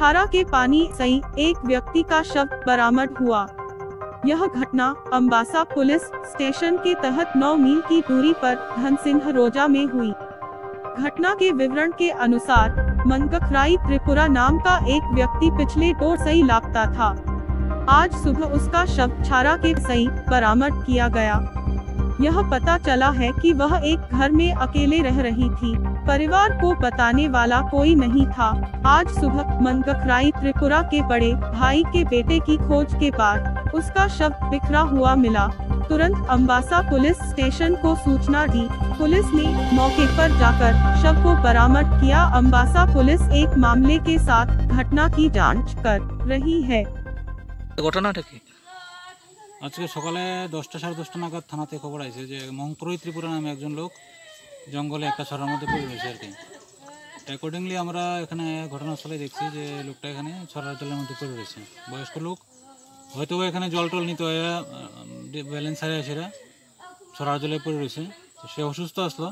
छारा के पानी से एक व्यक्ति का शव बरामद हुआ। यह घटना अम्बासा पुलिस स्टेशन के तहत 9 मील की दूरी पर धनसिंह रोजा में हुई। घटना के विवरण के अनुसार मंगखराई त्रिपुरा नाम का एक व्यक्ति पिछले 2 से लापता था। आज सुबह उसका शव छारा के से बरामद किया गया। यह पता चला है कि वह एक घर में अकेले रह रही थी। परिवार को बताने वाला कोई नहीं था। आज सुबह मंगखराई त्रिपुरा के बड़े भाई के बेटे की खोज के बाद उसका शव बिखरा हुआ मिला। तुरंत अम्बासा पुलिस स्टेशन को सूचना दी। पुलिस ने मौके पर जाकर शव को बरामद किया। अम्बासा पुलिस एक मामले के साथ घटना की जांच कर रही है। घटनाটা কি? আজকে সকালে 10টা সাড়ে 10টা নাগাদ থানাতে খবর আছে যে মংক্রই ত্রিপুরা নামে একজন লোক জঙ্গলে একটা ছড়ার মধ্যে পড়ে রয়েছে আর কি। অ্যাকর্ডিংলি আমরা এখানে ঘটনাস্থলে দেখছি যে লোকটা এখানে ছড়ার জলের মধ্যে পড়ে রয়েছে। বয়স্ক লোক, হয়তো এখানে জল টল নিতে হয় ব্যালেন্স হারিয়ে সেরা ছড়ার জলে পড়ে রয়েছে। তো সে অসুস্থ আসলো,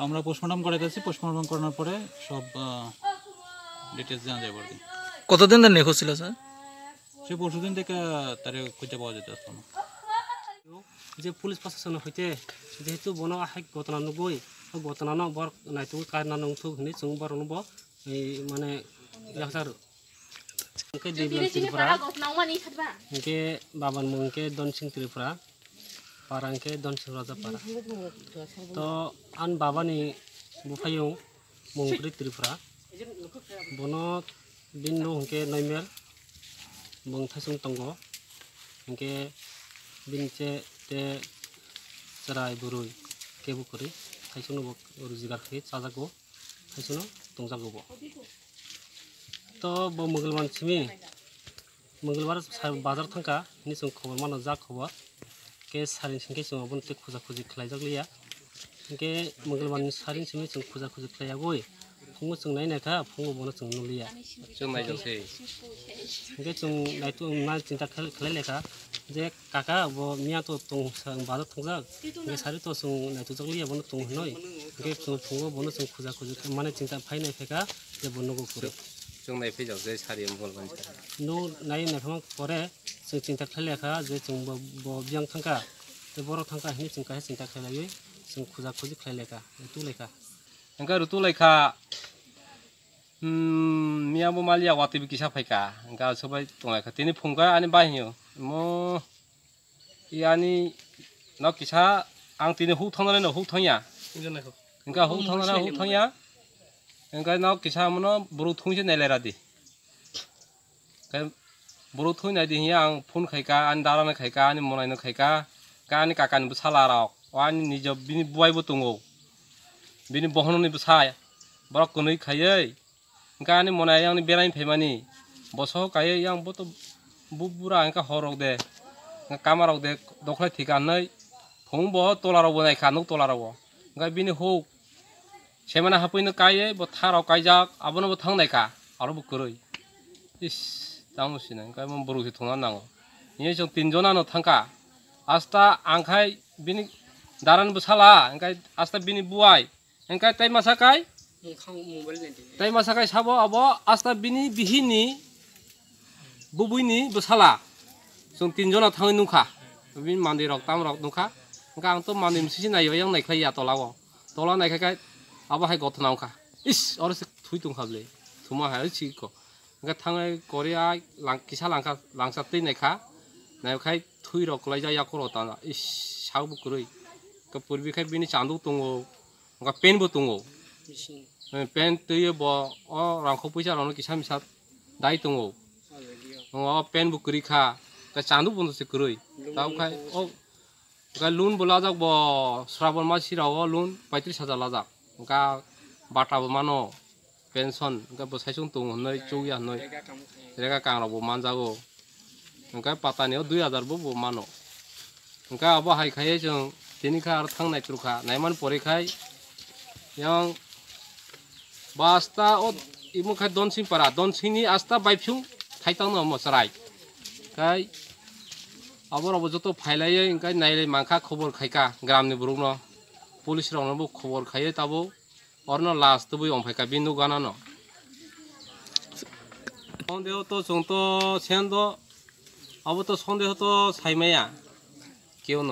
আমরা পোস্টমর্টম করাইতেছি। পোস্টমর্টম করানোর পরে সব ডিটেলস জানা যাবে আর কি। কতদিন ধরে নিখোঁজ ছিল স্যার? সে পরশুদিন থেকে তার খুঁজে পাওয়া যেতে আসতো না। যে পুলিশ প্রশাসন হইতে যেহেতু বন আহাই ঘটনা নগৈ ঘটনা बर नायतु कारना नंथु हने जों बर नब माने यासार के देबल त्रिपुरा के बाबन मुंके दनसिंह त्रिपुरा पारांके दनसिंह राजा पारा तो आन बाबानी बुफायो मंगख्रै त्रिपुरा बनो बिनो हंके नयमेल मंगथासुं तंगो हंके बिनचे ते चराय बुरुय केबुकरी खायसुनो रोजगार खै चाजागो खायसुनो दंजागो तो ब मंगलबार सिमी मंगलबार बाजार थांका नि जों खबर मानो जा खबर के सारिन सिंके जों बनते खुजा खुजि खलायजागलिया के मंगलबारनि सारिन सिमी जों खुजा खुजि खलायागय फुङो जों नायनायखा फुङो बनो जों नुलिया जों नायजोंसै के जों नायतु ना चिंता खलायलेखा जे काका वो मिया तो तुम बाजार थांजा के सारि तो जों नायतु जगलिया बनो तुम हनय के जों फुङो बनो जों खुजा खुजि माने चिंता फायनाय फेका जे बनो गो पुरे जों नायफैजावसै सारि मंगलबार नो नाय नायफां परे जों चिंता खलायलेखा जे जों बो बियां थांका ते बर थांका हिनि जों काहे चिंता खलायै जों खुजा खुजि खलायलेखा तु लेखा engka rutu laika miya bo malia wati bi kisa phaika engka sobai tonglaika tini phungka ani bahio mo yani no kisa ang tini hu thonale no hu thonya engka hu thonale hu thonya engka no kisa mono buru thungse nailera di kai buru thung nai di hiya ang phun khaika an darana khaika ani monai no khaika ka ani kakan bu sala rok ani nijo bini buai bo tungo bini bohononi besaya borok kunui khayei engka ani monai yang ni berai phemani boso kaye yang boto bubura engka horok de kamarok de doklai thikanai phung bo tolarok bonai khanuk tolarok engka bini huk semana hapuino kaye bo tharok kaijak abono bo thangnai ka aro bo kurui is tamusina engka mon borusi thongna nango ini jong tinjona no thangka asta angkai bini daran besala engka asta bini buai engka tai masakai tai masakai sabo abo asta bini bihini bubuini besala jong tinjona thangai nungkha bin mandi rok tam rok nungkha engka ang to mandi msisi nayo yang nai khlai ya tolago tola nai khai abo hai gotna nungkha is orse thui tungkhable thuma hai chi ko engka thangai korea lang kisa langka langsa tei nai kha nai khai thui rok lai ja ya koro ta is sabu kurui ka purbi khai bini chandu tungo engka pen bo tungo pen tei bo o rangkho puisa rano kisa misat dai tungo o pen bu kuri kha ka chandu bondo se kurui tau khai o ka loan bola jak bo srabon ma sirawo loan 35000 lajak engka bata bo mano pension engka bo saisung tung honoi chouya honoi rega kang ro bo manjago engka patani 2000 bo mano engka abo hai khai jong tini kha ar thangnai trukha naiman pore khai yang basta o imu khai donsing para donsing ni asta baipsung khaitang no mo sarai kai abor abo joto phailai engkai nailai mangkha khobor khaika gramni burukno police rokno bo khobor khaiye tabo orno last tubui omphai ka binu gana no সন্দেহ তো जोंथ' Sen the अब तो सन्देह तो साइमाया केउ न